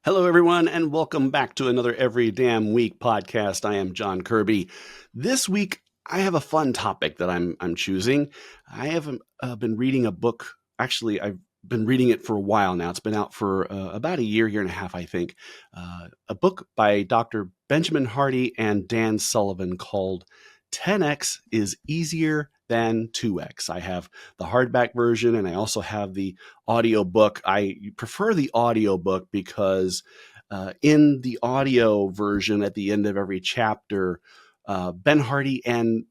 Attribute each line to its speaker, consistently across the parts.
Speaker 1: Hello, everyone, and welcome back to another Every Damn Week podcast. I am John Kirby. This week, I have a fun topic that I'm choosing. I have been reading a book. Actually, I've been reading it for a while now. It's been out for about a year and a half, I think. A book by Dr. Benjamin Hardy and Dan Sullivan called 10x is easier than 2x. I have the hardback version and I also have the audio book. I prefer the audio book because in the audio version at the end of every chapter, Ben Hardy and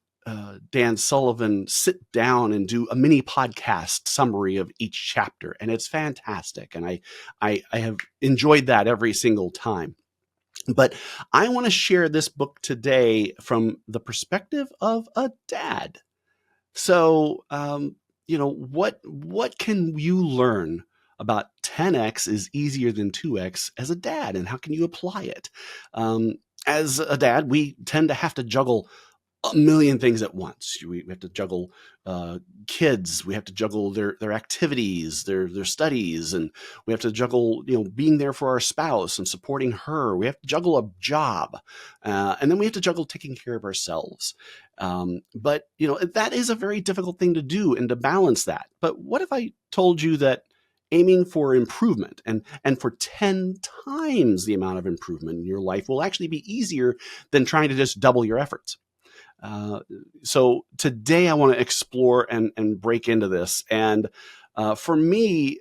Speaker 1: Dan Sullivan sit down and do a mini podcast summary of each chapter, and it's fantastic. And I have enjoyed that every single time. But I want to share this book today from the perspective of a dad. So, what can you learn about 10x is easier than 2x as a dad, and how can you apply it? Um, as a dad, we tend to have to juggle a million things at once. We have to juggle kids. We have to juggle their activities, their studies, and we have to juggle being there for our spouse and supporting her. We have to juggle a job, and then we have to juggle taking care of ourselves. But that is a very difficult thing to do and to balance that. But what if I told you that aiming for improvement and for 10 times the amount of improvement in your life will actually be easier than trying to just double your efforts? So today I want to explore and break into this. And for me,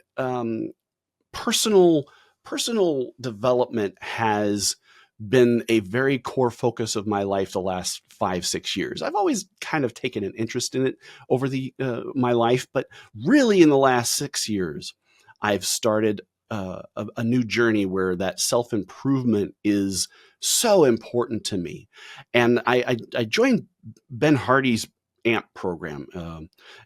Speaker 1: personal personal development has been a very core focus of my life the last 5-6 years. I've always kind of taken an interest in it over the my life, but really in the last 6 years, I've started a new journey where that self improvement is so important to me. And I joined Ben Hardy's AMP program,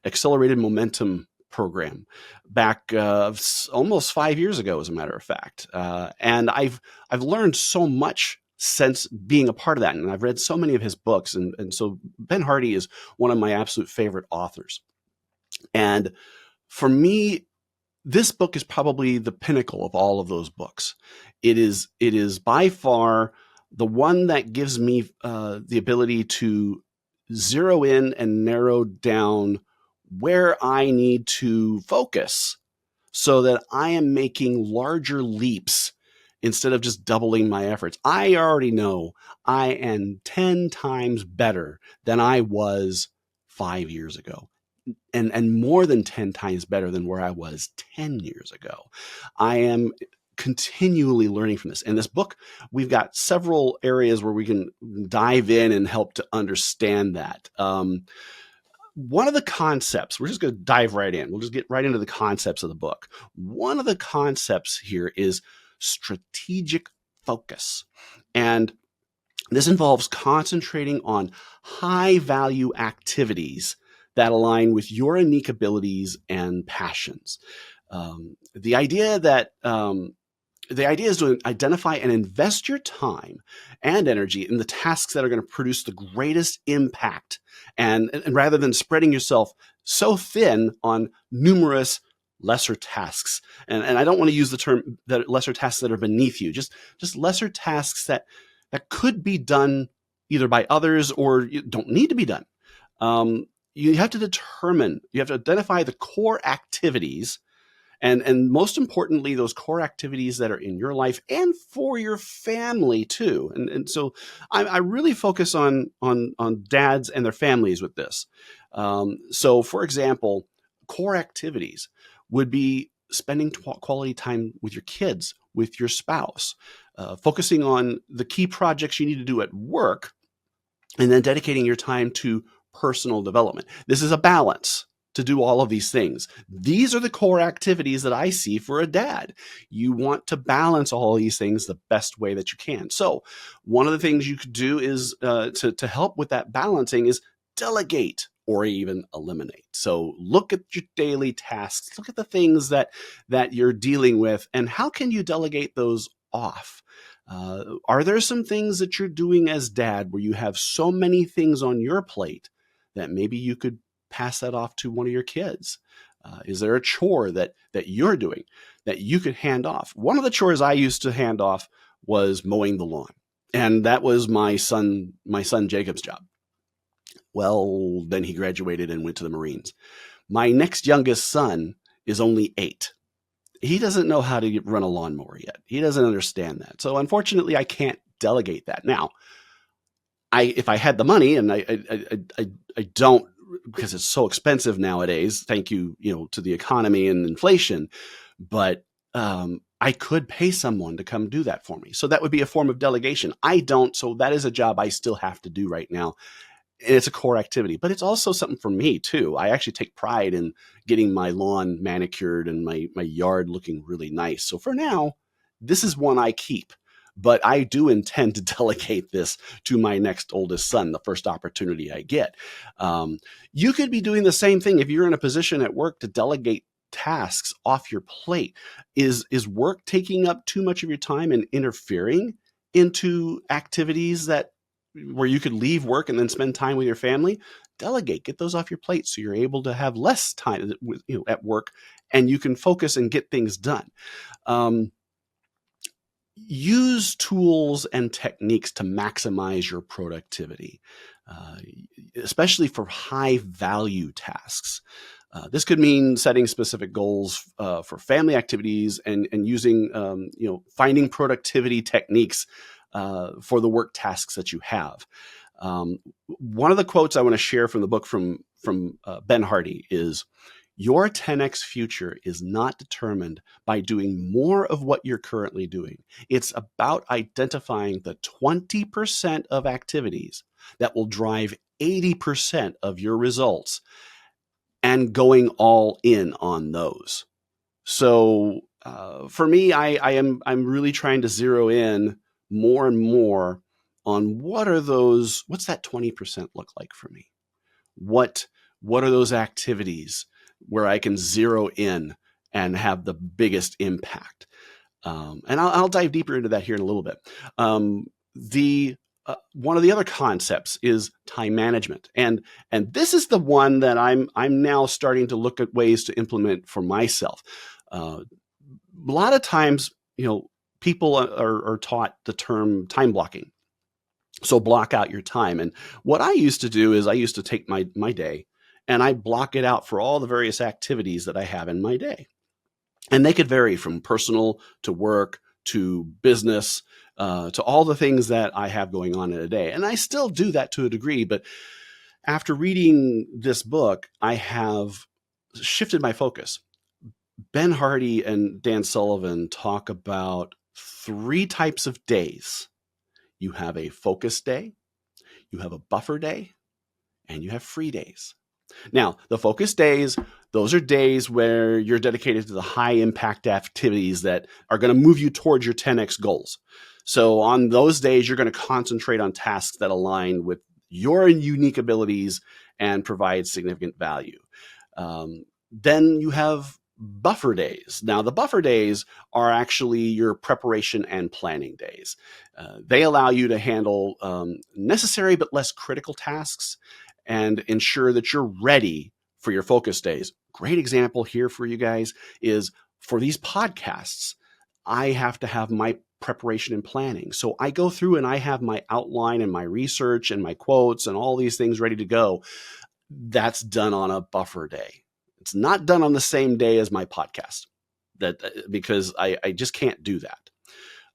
Speaker 1: Accelerated Momentum program, back almost 5 years ago, as a matter of fact. And I've learned so much since being a part of that, and I've read so many of his books, and so Ben Hardy is one of my absolute favorite authors. And for me, this book is probably the pinnacle of all of those books. It is by far the one that gives me the ability to zero in and narrow down where I need to focus so that I am making larger leaps instead of just doubling my efforts. I already know I am 10 times better than I was 5 years ago. And more than 10 times better than where I was 10 years ago. I am continually learning from this. In this book, we've got several areas where we can dive in and help to understand that. One of the concepts, we're just going to dive right in. We'll just get right into the concepts of the book. One of the concepts here is strategic focus. And this involves concentrating on high value activities that align with your unique abilities and passions. The idea is to identify and invest your time and energy in the tasks that are going to produce the greatest impact, and rather than spreading yourself so thin on numerous lesser tasks. And I don't want to use the term that lesser tasks that are beneath you, just lesser tasks that could be done either by others or don't need to be done. You have to identify the core activities, and most importantly, those core activities that are in your life and for your family too. And so I really focus on dads and their families with this. So for example, core activities would be spending quality time with your kids, with your spouse, focusing on the key projects you need to do at work, and then dedicating your time to personal development. This is a balance to do all of these things. These are the core activities that I see for a dad. You want to balance all of these things the best way that you can. So one of the things you could do is to help with that balancing is delegate or even eliminate. So look at your daily tasks, look at the things that you're dealing with, and how can you delegate those off? Are there some things that you're doing as dad where you have so many things on your plate that maybe you could pass that off to one of your kids? Is there a chore that you're doing that you could hand off. One of the chores I used to hand off was mowing the lawn. And that was my son Jacob's job. Well, then he graduated and went to the Marines. My next youngest son is only 8. He doesn't know how to run a lawnmower yet. He doesn't understand that. So unfortunately, I can't delegate that. Now, if I had the money, and I don't, because it's so expensive nowadays, thank you, to the economy and inflation, but I could pay someone to come do that for me. So that would be a form of delegation. I don't, so that is a job I still have to do right now. And it's a core activity, but it's also something for me too. I actually take pride in getting my lawn manicured and my yard looking really nice. So for now, this is one I keep, but I do intend to delegate this to my next oldest son, the first opportunity I get. You could be doing the same thing if you're in a position at work to delegate tasks off your plate. Is work taking up too much of your time and interfering into activities where you could leave work and then spend time with your family? Delegate, get those off your plate so you're able to have less time at work and you can focus and get things done. Use tools and techniques to maximize your productivity, especially for high value tasks. This could mean setting specific goals for family activities and using, finding productivity techniques for the work tasks that you have. One of the quotes I want to share from the book from Ben Hardy is, "Your 10x future is not determined by doing more of what you're currently doing. It's about identifying the 20% of activities that will drive 80% of your results and going all in on those." So for me, I'm really trying to zero in more and more on what's that 20% look like for me? What are those activities where I can zero in and have the biggest impact? And I'll dive deeper into that here in a little bit. One of the other concepts is time management, and this is the one that I'm now starting to look at ways to implement for myself. A lot of times, people are taught the term time blocking. So block out your time. And what I used to do is I used to take my day and I block it out for all the various activities that I have in my day. And they could vary from personal to work to business to all the things that I have going on in a day. And I still do that to a degree. But after reading this book, I have shifted my focus. Ben Hardy and Dan Sullivan talk about 3 types of days. You have a focus day, you have a buffer day, and you have free days. Now, the focus days, those are days where you're dedicated to the high impact activities that are going to move you towards your 10x goals. So on those days, you're going to concentrate on tasks that align with your unique abilities and provide significant value. Then you have buffer days. Now, the buffer days are actually your preparation and planning days. They allow you to handle necessary but less critical tasks and ensure that you're ready for your focus days. Great example here for you guys is for these podcasts, I have to have my preparation and planning. So I go through and I have my outline and my research and my quotes and all these things ready to go. That's done on a buffer day. It's not done on the same day as my podcast, because I just can't do that.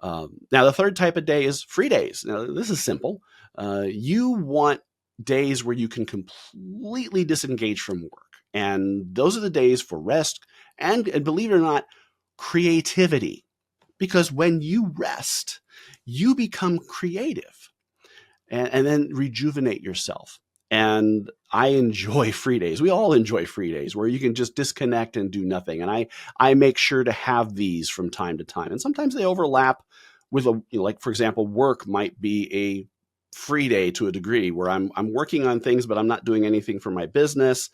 Speaker 1: Now, the third type of day is free days. Now, this is simple. You want days where you can completely disengage from work. And those are the days for rest and believe it or not, creativity. Because when you rest, you become creative and then rejuvenate yourself. And I enjoy free days. We all enjoy free days where you can just disconnect and do nothing. And I make sure to have these from time to time. And sometimes they overlap with like, for example, work might be a free day to a degree where I'm working on things, but I'm not doing anything for my business.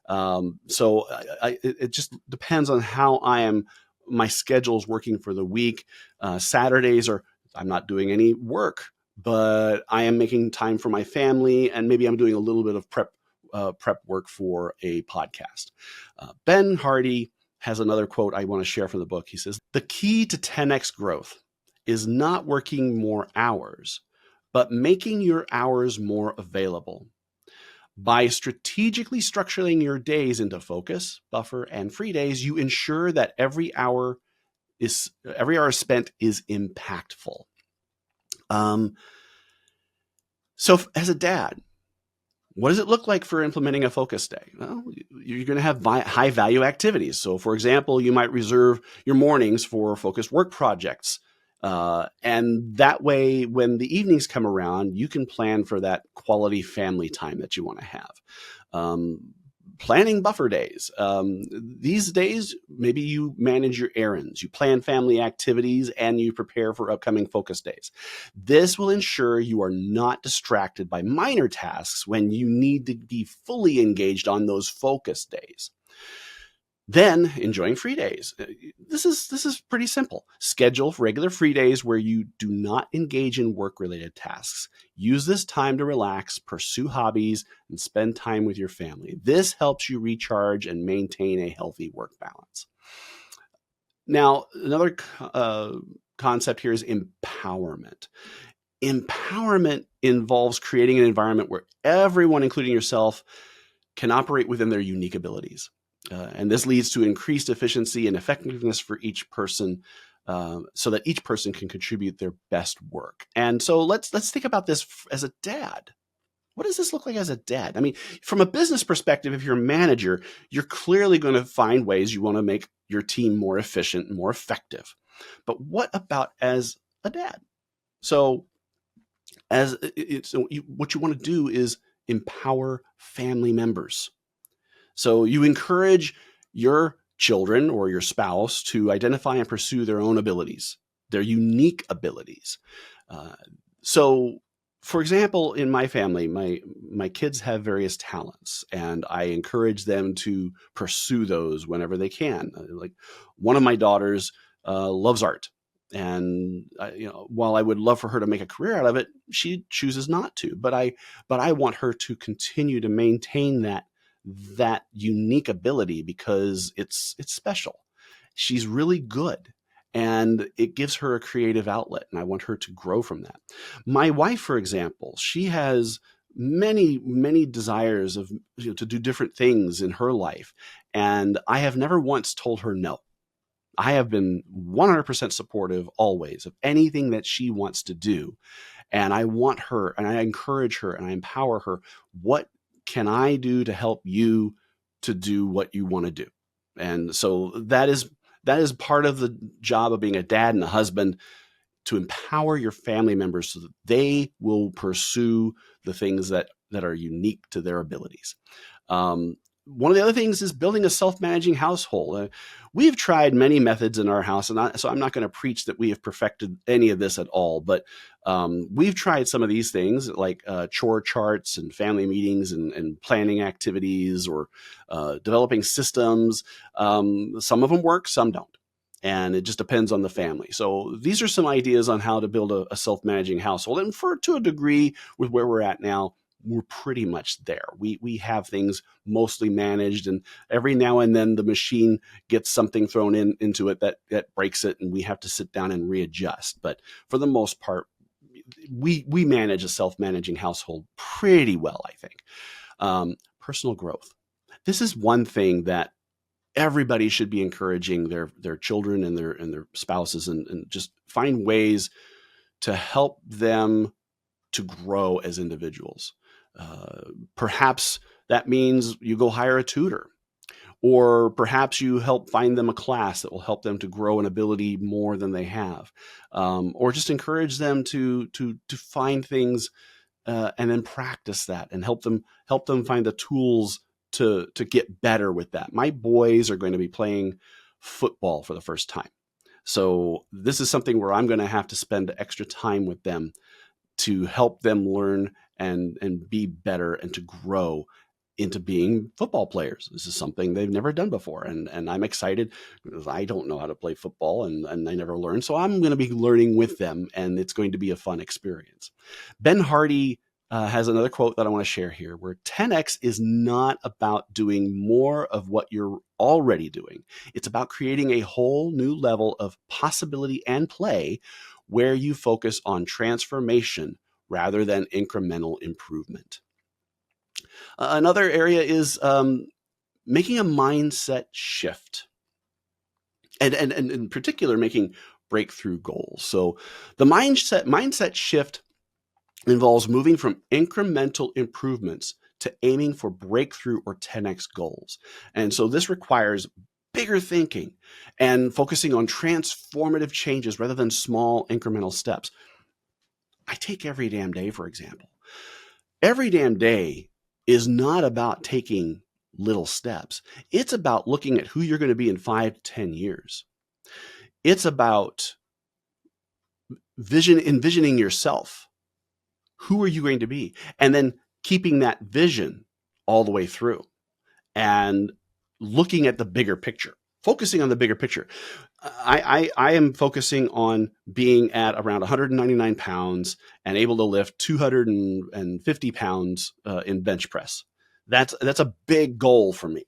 Speaker 1: So it just depends on how my schedule is working for the week. Saturdays I'm not doing any work, but I am making time for my family, and maybe I'm doing a little bit of prep work for a podcast. Ben Hardy has another quote I want to share from the book. He says, "The key to 10x growth is not working more hours, but making your hours more available. By strategically structuring your days into focus, buffer, and free days, you ensure that every hour spent is impactful." So as a dad, what does it look like for implementing a focus day? Well, you're going to have high value activities. So, for example, you might reserve your mornings for focused work projects. And that way, when the evenings come around, you can plan for that quality family time that you want to have. Planning buffer days. These days, maybe you manage your errands, you plan family activities, and you prepare for upcoming focus days. This will ensure you are not distracted by minor tasks when you need to be fully engaged on those focus days. Then enjoying free days. This is pretty simple. Schedule regular free days where you do not engage in work-related tasks. Use this time to relax, pursue hobbies, and spend time with your family. This helps you recharge and maintain a healthy work balance. Now, another concept here is empowerment. Empowerment involves creating an environment where everyone, including yourself, can operate within their unique abilities. And this leads to increased efficiency and effectiveness for each person, so that each person can contribute their best work. And so let's think about this as a dad. What does this look like as a dad? I mean, from a business perspective, if you're a manager, you're clearly going to find ways you want to make your team more efficient and more effective. But what about as a dad? So what you want to do is empower family members. So you encourage your children or your spouse to identify and pursue their own abilities, their unique abilities. So, for example, in my family, my kids have various talents, and I encourage them to pursue those whenever they can. Like one of my daughters loves art. And while I would love for her to make a career out of it, she chooses not to. But I want her to continue to maintain that unique ability because it's special. She's really good, and it gives her a creative outlet, and I want her to grow from that. My wife, for example, she has many desires of to do different things in her life, and I have never once told her no. I have been 100% supportive always of anything that she wants to do. And I want her, and I encourage her, and I empower her. What can I do to help you to do what you want to do? And so that is part of the job of being a dad and a husband, to empower your family members so that they will pursue the things that are unique to their abilities. One of the other things is building a self-managing household. We've tried many methods in our house, and so I'm not going to preach that we have perfected any of this at all, but we've tried some of these things like chore charts and family meetings and planning activities, or developing systems. Some of them work, some don't. And it just depends on the family. So these are some ideas on how to build a self-managing household. And to a degree, with where we're at now, we're pretty much there. We have things mostly managed, and every now and then the machine gets something thrown into it that breaks it, and we have to sit down and readjust. But for the most part, we manage a self-managing household pretty well, I think. Personal growth. This is one thing that everybody should be encouraging their children and their spouses, and just find ways to help them to grow as individuals. Perhaps that means you go hire a tutor, or perhaps you help find them a class that will help them to grow an ability more than they have, or just encourage them to find things and then practice that, and help them find the tools to get better with that. My boys are going to be playing football for the first time, so this is something where I'm going to have to spend extra time with them to help them learn and be better, and to grow into being football players. This is something they've never done before. And I'm excited because I don't know how to play football, and I never learned. So I'm going to be learning with them, and it's going to be a fun experience. Ben Hardy has another quote that I want to share here, where 10x is not about doing more of what you're already doing. It's about creating a whole new level of possibility and play where you focus on transformation rather than incremental improvement. Another area is making a mindset shift, and in particular, making breakthrough goals. So the mindset shift involves moving from incremental improvements to aiming for breakthrough or 10x goals. And so this requires bigger thinking and focusing on transformative changes rather than small incremental steps. I take every damn day, for example. Every damn day is not about taking little steps. It's about looking at who you're going to be in 5 to 10 years. It's about envisioning yourself. Who are you going to be? And then keeping that vision all the way through and looking at the bigger picture, focusing on the bigger picture. I am focusing on being at around 199 pounds and able to lift 250 pounds in bench press. That's a big goal for me.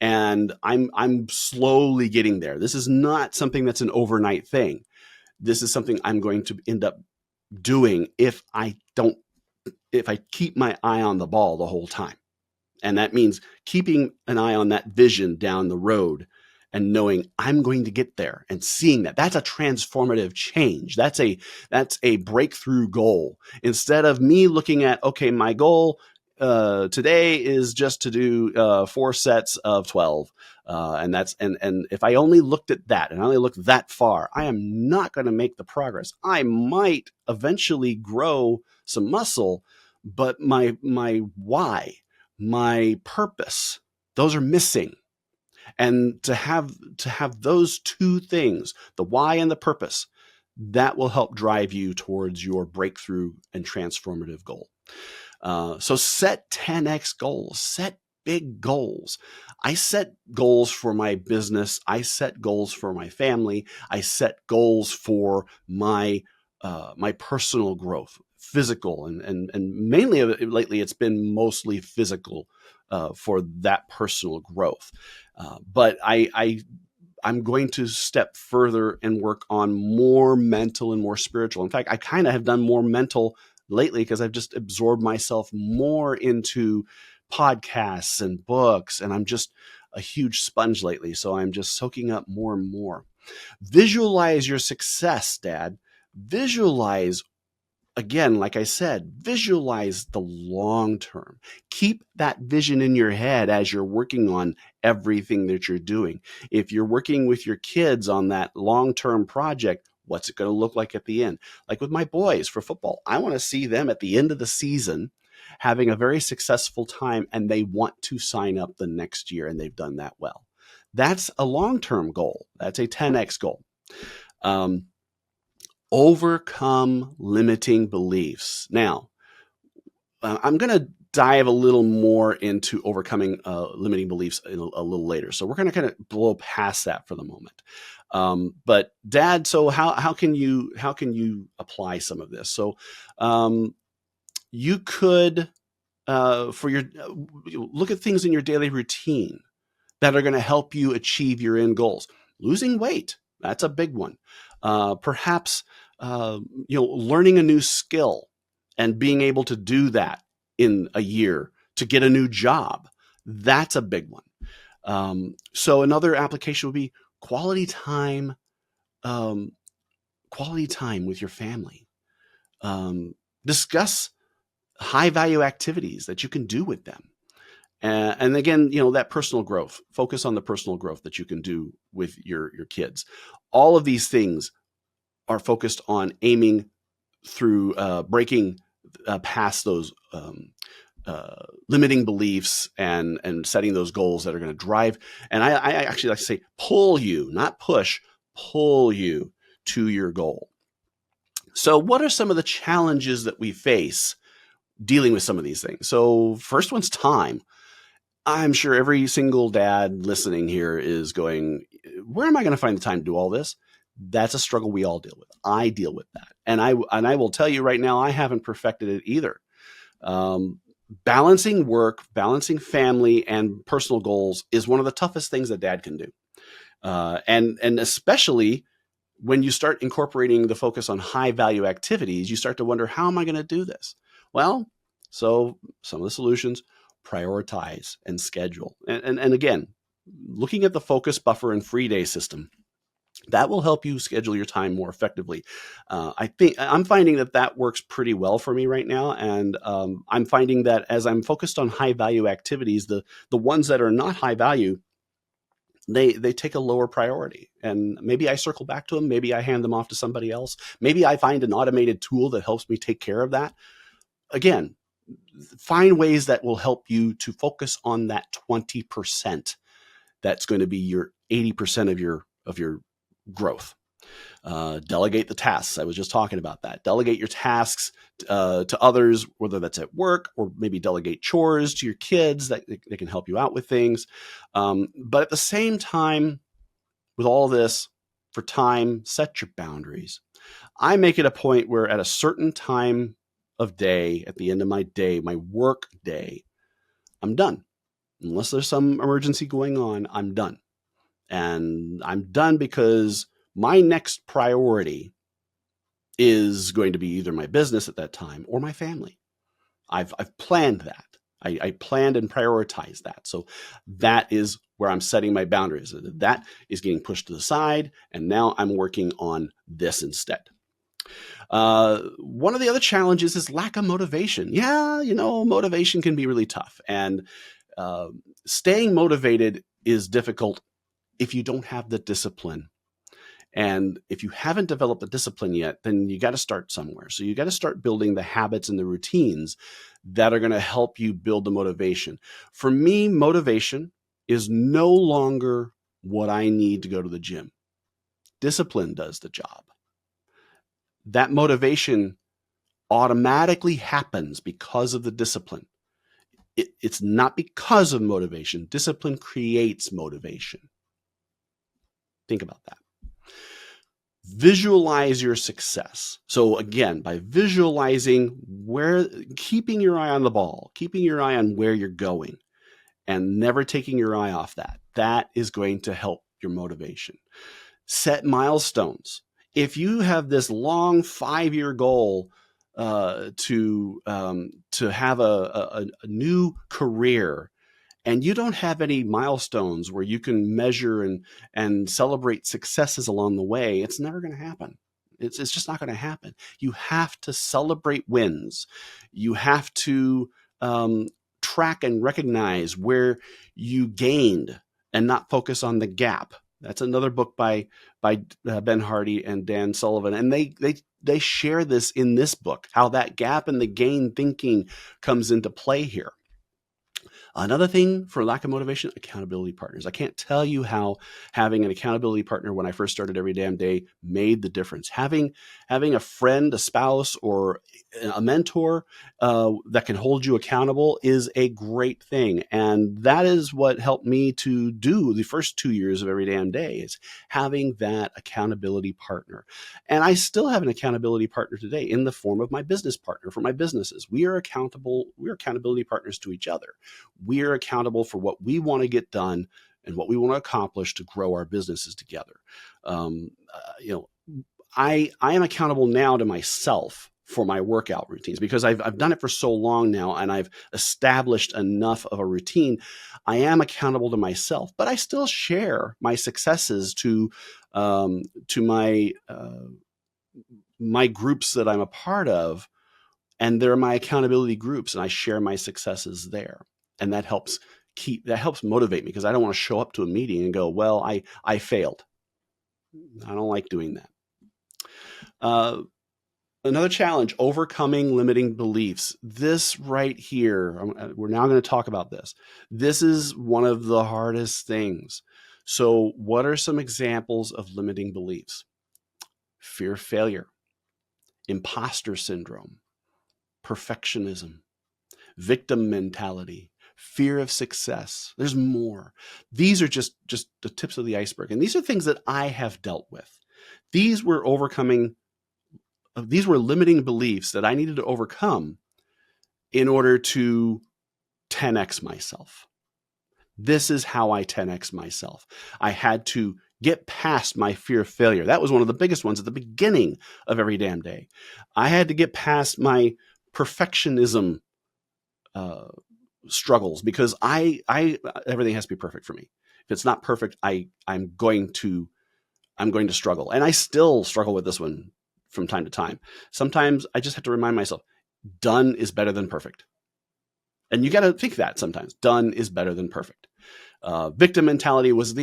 Speaker 1: And I'm slowly getting there. This is not something that's an overnight thing. This is something I'm going to end up doing if I keep my eye on the ball the whole time. And that means keeping an eye on that vision down the road and knowing I'm going to get there and seeing that. That's a transformative change. That's a breakthrough goal. Instead of me looking at, okay, my goal today is just to do 4 sets of 12. And if I only looked at that and I only looked that far, I am not going to make the progress. I might eventually grow some muscle, but my why, my purpose, those are missing. And to have those two things, the why and the purpose, that will help drive you towards your breakthrough and transformative goal. So set 10x goals, set big goals. I set goals for my business. I set goals for my family. I set goals for my personal growth, physical, and mainly lately it's been mostly physical for that personal growth. But I'm going to step further and work on more mental and more spiritual. In fact, I kind of have done more mental lately because I've just absorbed myself more into podcasts and books, and I'm just a huge sponge lately. So I'm just soaking up more and more. Visualize your success, Dad. Visualize, again, like I said, visualize the long term. Keep that vision in your head as you're working on everything that you're doing. If you're working with your kids on that long-term project, what's it going to look like at the end? Like with my boys for football, I want to see them at the end of the season having a very successful time, and they want to sign up the next year, and they've done that well. That's a long-term goal. That's a 10x goal. Overcome limiting beliefs. Now, I'm going to dive a little more into overcoming limiting beliefs a little later. So we're going to kind of blow past that for the moment. But Dad, so how can you apply some of this? So you could look at things in your daily routine that are going to help you achieve your end goals. Losing weight, that's a big one. Perhaps learning a new skill and being able to do that in a year to get a new job. That's a big one. So another application would be quality time with your family. Discuss high value activities that you can do with them. And again, that personal growth, focus on the personal growth that you can do with your kids. All of these things are focused on aiming through breaking past those limiting beliefs and setting those goals that are going to drive. And I actually like to say pull you, not push, pull you to your goal. So what are some of the challenges that we face dealing with some of these things? So first one's time. I'm sure every single dad listening here is going, where am I going to find the time to do all this? That's a struggle we all deal with. I deal with that. And I will tell you right now, I haven't perfected it either. Um, Balancing work, balancing family, and personal goals is one of the toughest things that dad can do. And especially when you start incorporating the focus on high value activities, you start to wonder, how am I going to do this? Well, so some of the solutions: prioritize and schedule. And again, looking at the focus buffer and free day system, that will help you schedule your time more effectively. I think I'm finding that works pretty well for me right now. And I'm finding that as I'm focused on high value activities, the ones that are not high value, they take a lower priority, and maybe I circle back to them. Maybe I hand them off to somebody else. Maybe I find an automated tool that helps me take care of that. Again, find ways that will help you to focus on that 20% that's going to be your 80% of your growth. Delegate the tasks. I was just talking about that. Delegate your tasks to others, whether that's at work, or maybe delegate chores to your kids that they can help you out with things. But at the same time, with all this, for time, set your boundaries. I make it a point where at a certain time of day, at the end of my day, my work day, I'm done. Unless there's some emergency going on, I'm done. And I'm done because my next priority is going to be either my business at that time or my family. I've planned that. I planned and prioritized that. So that is where I'm setting my boundaries. That is getting pushed to the side, and now I'm working on this instead. One of the other challenges is lack of motivation. Yeah, motivation can be really tough, and staying motivated is difficult if you don't have the discipline. And if you haven't developed the discipline yet, then you got to start somewhere. So you got to start building the habits and the routines that are going to help you build the motivation. For me, motivation is no longer what I need to go to the gym. Discipline does the job. That motivation automatically happens because of the discipline. It's not because of motivation. Discipline creates motivation. Think about that. Visualize your success. So again, by visualizing keeping your eye on the ball, keeping your eye on where you're going, and never taking your eye off that is going to help your motivation. Set milestones. If you have this long 5-year goal to have a new career, and you don't have any milestones where you can measure and celebrate successes along the way, it's never going to happen. It's just not going to happen. You have to celebrate wins. You have to track and recognize where you gained and not focus on the gap. That's another book by Ben Hardy and Dan Sullivan, and they share this in this book, how that gap and the gain thinking comes into play here. Another thing for lack of motivation: accountability partners. I can't tell you how having an accountability partner when I first started Every Damn Day made the difference. Having a friend, a spouse, or a mentor that can hold you accountable is a great thing. And that is what helped me to do the first 2 years of Every Damn Day, is having that accountability partner. And I still have an accountability partner today in the form of my business partner for my businesses. We are accountability partners to each other. We are accountable for what we want to get done and what we want to accomplish to grow our businesses together. I am accountable now to myself for my workout routines because I've done it for so long now, and I've established enough of a routine. I am accountable to myself, but I still share my successes to my groups that I'm a part of, and they're my accountability groups, and I share my successes there. And that helps motivate me, because I don't want to show up to a meeting and go, well, I failed. I don't like doing that. Another challenge: overcoming limiting beliefs. This right here, we're now going to talk about this. This is one of the hardest things. So what are some examples of limiting beliefs? Fear of failure, imposter syndrome, perfectionism, victim mentality, fear of success. There's more. These are just the tips of the iceberg. And these are things that I have dealt with. These were limiting beliefs that I needed to overcome in order to 10x myself. This is how I 10x myself. I had to get past my fear of failure. That was one of the biggest ones at the beginning of every damn day. I had to get past my perfectionism struggles, because I everything has to be perfect for me. If it's not perfect, I'm going to struggle. And I still struggle with this one from time to time. Sometimes I just have to remind myself, done is better than perfect. And you got to think that sometimes done is better than perfect. Victim mentality was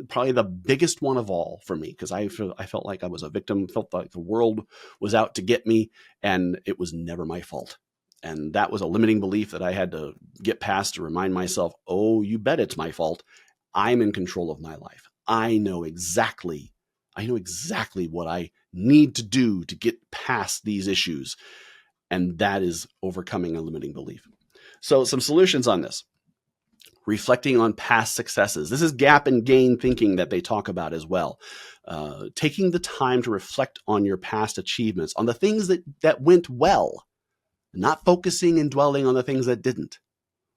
Speaker 1: probably the biggest one of all for me, because I felt like I was a victim, felt like the world was out to get me, and it was never my fault. And that was a limiting belief that I had to get past to remind myself, oh, you bet it's my fault. I'm in control of my life. I know exactly what I need to do to get past these issues. And that is overcoming a limiting belief. So some solutions on this. Reflecting on past successes. This is gap and gain thinking that they talk about as well. Taking the time to reflect on your past achievements, on the things that went well, not focusing and dwelling on the things that didn't.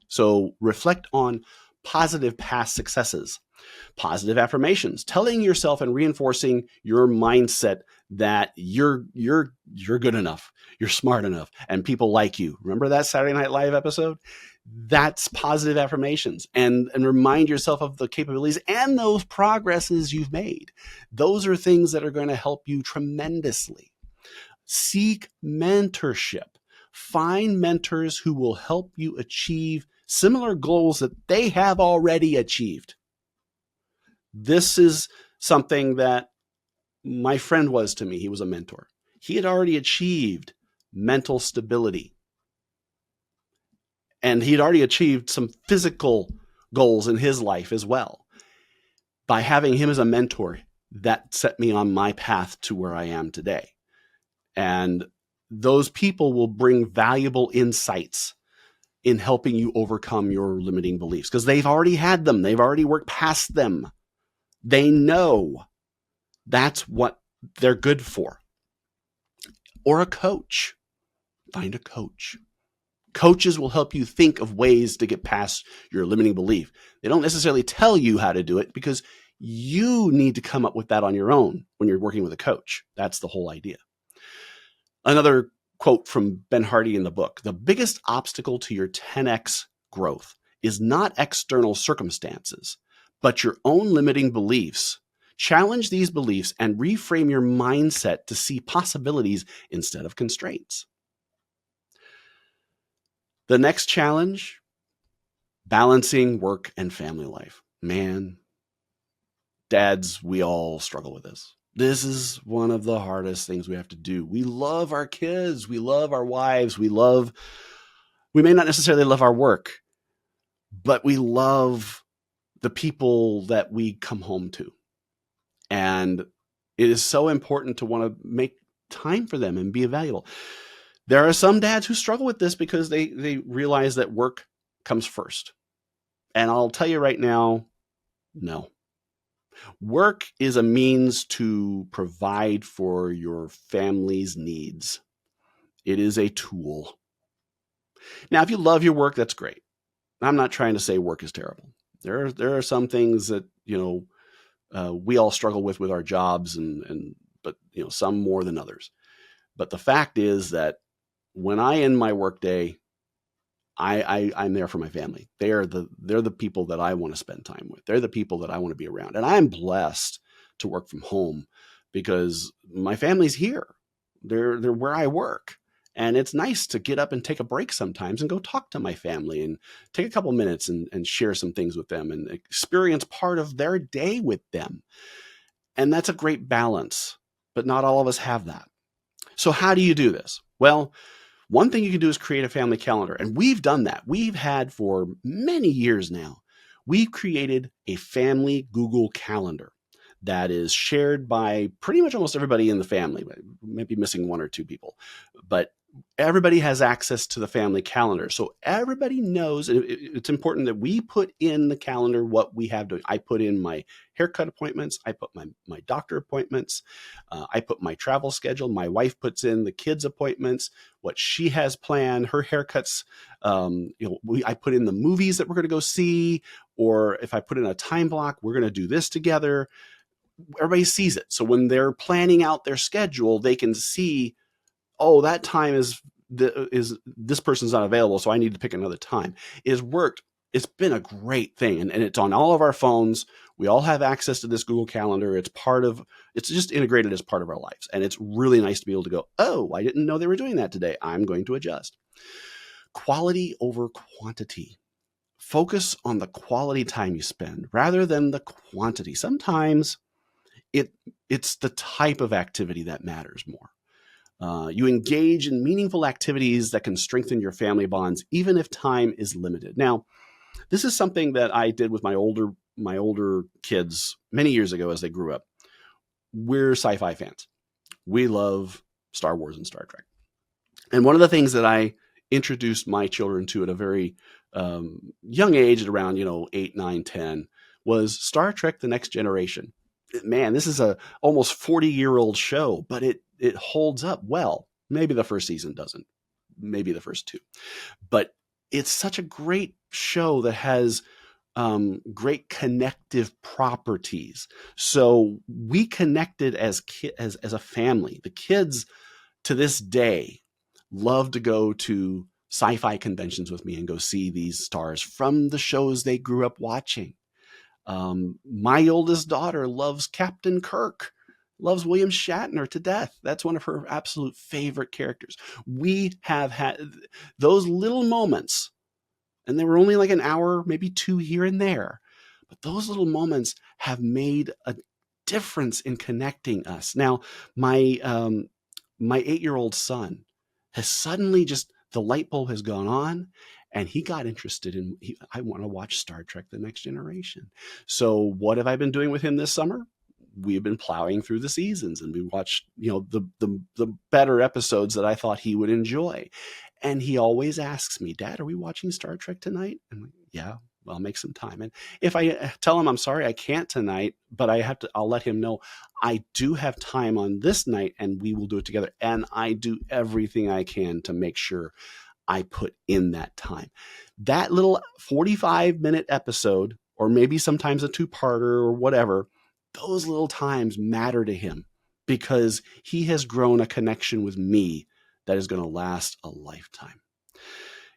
Speaker 1: So reflect on positive past successes. Positive affirmations, telling yourself and reinforcing your mindset that you're good enough, you're smart enough, and people like you. Remember that Saturday Night Live episode? That's positive affirmations, and remind yourself of the capabilities and those progresses you've made. Those are things that are going to help you tremendously. Seek mentorship. Find mentors who will help you achieve similar goals that they have already achieved. This is something that my friend was to me. He was a mentor. He had already achieved mental stability, and he'd already achieved some physical goals in his life as well. By having him as a mentor, that set me on my path to where I am today. And those people will bring valuable insights in helping you overcome your limiting beliefs, because they've already had them. They've already worked past them. They know that's what they're good for. Or a coach. Find a coach. Coaches will help you think of ways to get past your limiting belief. They don't necessarily tell you how to do it, because you need to come up with that on your own when you're working with a coach. That's the whole idea. Another quote from Ben Hardy in the book: the biggest obstacle to your 10x growth is not external circumstances, but your own limiting beliefs. Challenge these beliefs and reframe your mindset to see possibilities instead of constraints. The next challenge, balancing work and family life. Man, dads, we all struggle with this. This is one of the hardest things we have to do. We love our kids. We love our wives. We may not necessarily love our work, but we love the people that we come home to. And it is so important to want to make time for them and be valuable. There are some dads who struggle with this because they realize that work comes first. And I'll tell you right now, no. Work is a means to provide for your family's needs. It is a tool. Now, if you love your work, that's great. I'm not trying to say work is terrible. There are some things that, we all struggle with our jobs, but some more than others. But the fact is that when I end my workday, I'm there for my family. They're the people that I want to spend time with. They're the people that I want to be around. And I'm blessed to work from home because my family's here. They're where I work. And it's nice to get up and take a break sometimes and go talk to my family and take a couple minutes and share some things with them and experience part of their day with them. And that's a great balance, but not all of us have that. So how do you do this? Well, one thing you can do is create a family calendar. And we've done that. We've had for many years now. We've created a family Google Calendar that is shared by pretty much almost everybody in the family. Maybe missing one or two people. But everybody has access to the family calendar. So everybody knows, and it's important that we put in the calendar what we have to. I put in my haircut appointments. I put my doctor appointments. I put my travel schedule. My wife puts in the kids' appointments, what she has planned, her haircuts. I put in the movies that we're going to go see, or if I put in a time block, we're going to do this together. Everybody sees it. So when they're planning out their schedule, they can see, oh, that time is this person's not available, so I need to pick another time. It has worked. It's been a great thing, and it's on all of our phones. We all have access to this Google Calendar. It's just integrated as part of our lives, and it's really nice to be able to go, oh, I didn't know they were doing that today. I'm going to adjust. Quality over quantity. Focus on the quality time you spend rather than the quantity. Sometimes it's the type of activity that matters more. You engage in meaningful activities that can strengthen your family bonds, even if time is limited. Now, this is something that I did with my older kids many years ago as they grew up. We're sci-fi fans. We love Star Wars and Star Trek. And one of the things that I introduced my children to at a very young age, at around 8, 9, 10, was Star Trek: The Next Generation. Man, this is a almost 40-year-old show, but it holds up well. Maybe the first season doesn't. Maybe the first two. But it's such a great show that has great connective properties. So we connected as a family. The kids to this day love to go to sci-fi conventions with me and go see these stars from the shows they grew up watching. My oldest daughter loves Captain Kirk, loves William Shatner to death. That's one of her absolute favorite characters. We have had those little moments, and they were only like an hour, maybe 2 here and there. But those little moments have made a difference in connecting us. Now, my 8-year-old son has suddenly the light bulb has gone on, and he got interested in, I want to watch Star Trek: The Next Generation. So what have I been doing with him this summer? We've been plowing through the seasons, and we watched, the better episodes that I thought he would enjoy. And he always asks me, Dad, are we watching Star Trek tonight? And I'm like, yeah, well, I'll make some time. And if I tell him, I'm sorry, I can't tonight, but I'll let him know I do have time on this night, and we will do it together. And I do everything I can to make sure I put in that time. That little 45-minute episode, or maybe sometimes a 2-parter or whatever, those little times matter to him because he has grown a connection with me that is going to last a lifetime.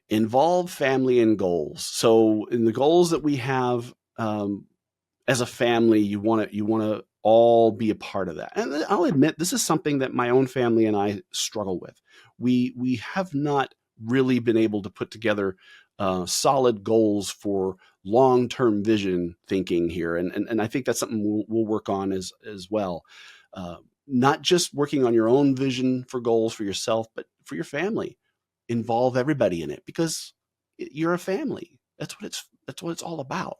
Speaker 1: Involve family in goals. So in the goals that we have as a family, you want to all be a part of that. And I'll admit, this is something that my own family and I struggle with. We have not really been able to put together solid goals for long-term vision thinking here. And I think that's something we'll work on as well. Not just working on your own vision for goals for yourself, but for your family. Involve everybody in it because you're a family. That's what it's all about.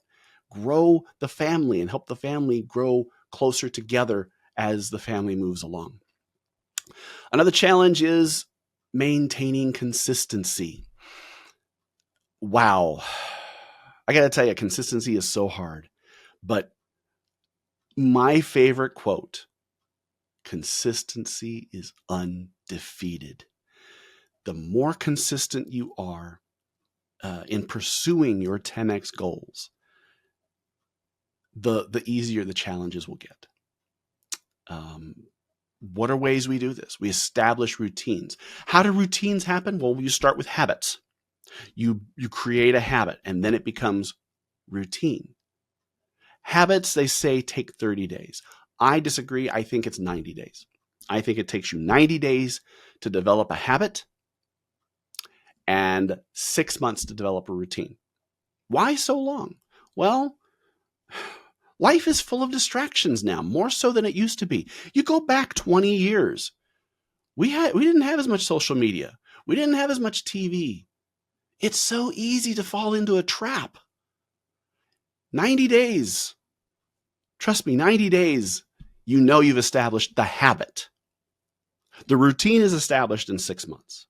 Speaker 1: Grow the family and help the family grow closer together as the family moves along. Another challenge is maintaining consistency. Wow. I got to tell you, consistency is so hard. But my favorite quote, consistency is undefeated. The more consistent you are in pursuing your 10x goals, the easier the challenges will get. What are ways we do this? We establish routines. How do routines happen? Well, you start with habits. You create a habit, and then it becomes routine. Habits, they say, take 30 days. I disagree. I think it's 90 days. I think it takes you 90 days to develop a habit and 6 months to develop a routine. Why so long? Well, life is full of distractions now, more so than it used to be. You go back 20 years. We didn't have as much social media. We didn't have as much TV. It's so easy to fall into a trap. 90 days. Trust me, 90 days, you've established the habit. The routine is established in 6 months.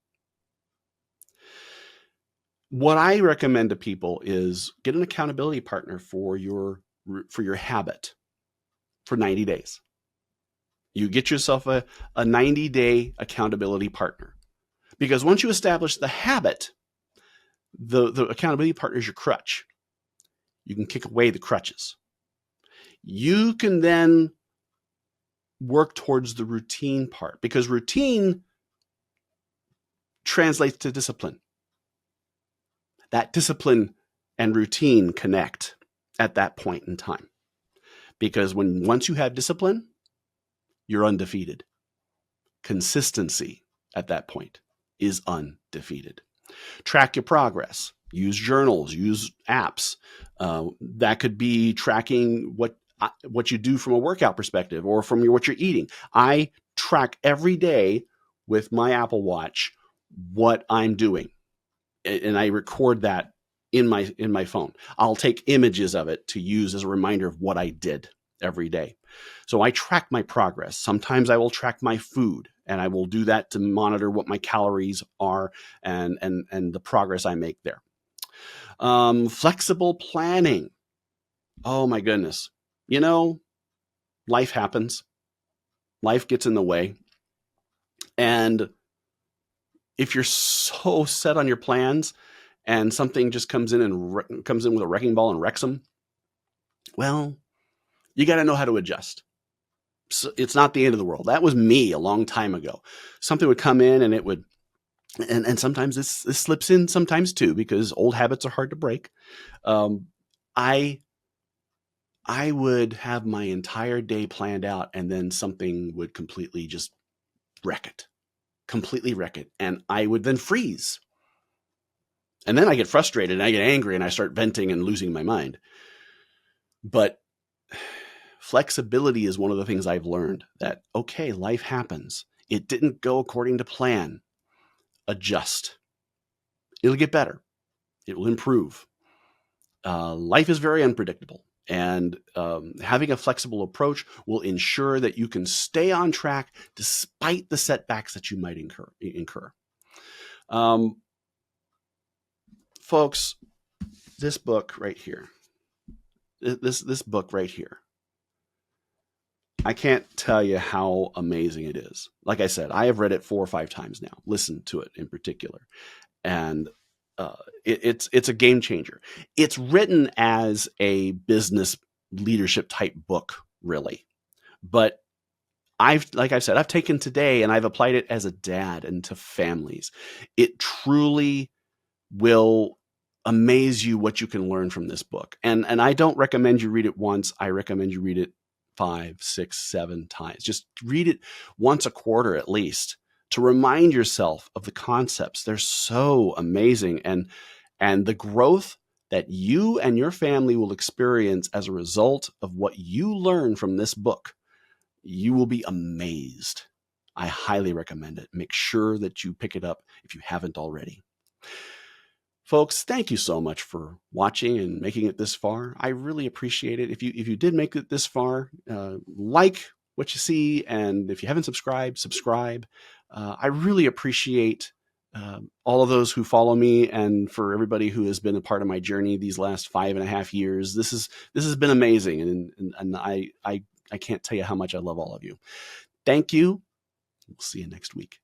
Speaker 1: what I recommend to people is get an accountability partner for your habit for 90 days. You get yourself a 90-day accountability partner, because once you establish the habit, the accountability partner is your crutch. You can kick away the crutches. You can then work towards the routine part, because routine translates to discipline. That discipline and routine connect at that point in time, because once you have discipline, you're undefeated. Consistency at that point is undefeated. Track your progress. Use journals, use apps. That could be tracking what you do from a workout perspective, or from what you're eating. I track every day with my Apple Watch what I'm doing, and I record that in my phone. I'll take images of it to use as a reminder of what I did every day. So I track my progress. Sometimes I will track my food, and I will do that to monitor what my calories are and the progress I make there. Flexible planning. Oh my goodness. Life happens. Life gets in the way. And if you're so set on your plans and something just comes in with a wrecking ball and wrecks them, well, you got to know how to adjust. So it's not the end of the world. That was me a long time ago. Something would come in and it would, and sometimes this slips in sometimes too, because old habits are hard to break. I would have my entire day planned out, and then something would completely wreck it. And I would then freeze. And then I get frustrated and I get angry and I start venting and losing my mind. But flexibility is one of the things I've learned, that, okay, life happens. It didn't go according to plan. Adjust. It'll get better. It will improve. Life is very unpredictable. And having a flexible approach will ensure that you can stay on track despite the setbacks that you might incur. Folks, this book right here, this book right here, I can't tell you how amazing it is. Like I said, I have read it 4 or 5 times now, listened to it in particular. And it's a game changer. It's written as a business leadership type book, really. But like I've said, I've taken today and I've applied it as a dad and to families. It truly will amaze you what you can learn from this book. And I don't recommend you read it once. I recommend you read it 5, 6, 7 times. Just read it once a quarter at least, to remind yourself of the concepts. They're so amazing. And the growth that you and your family will experience as a result of what you learn from this book, you will be amazed. I highly recommend it. Make sure that you pick it up if you haven't already. Folks, thank you so much for watching and making it this far. I really appreciate it. If you did make it this far, like what you see, and if you haven't subscribed, subscribe. I really appreciate all of those who follow me, and for everybody who has been a part of my journey these last 5.5 years. This has been amazing, and I can't tell you how much I love all of you. Thank you. We'll see you next week.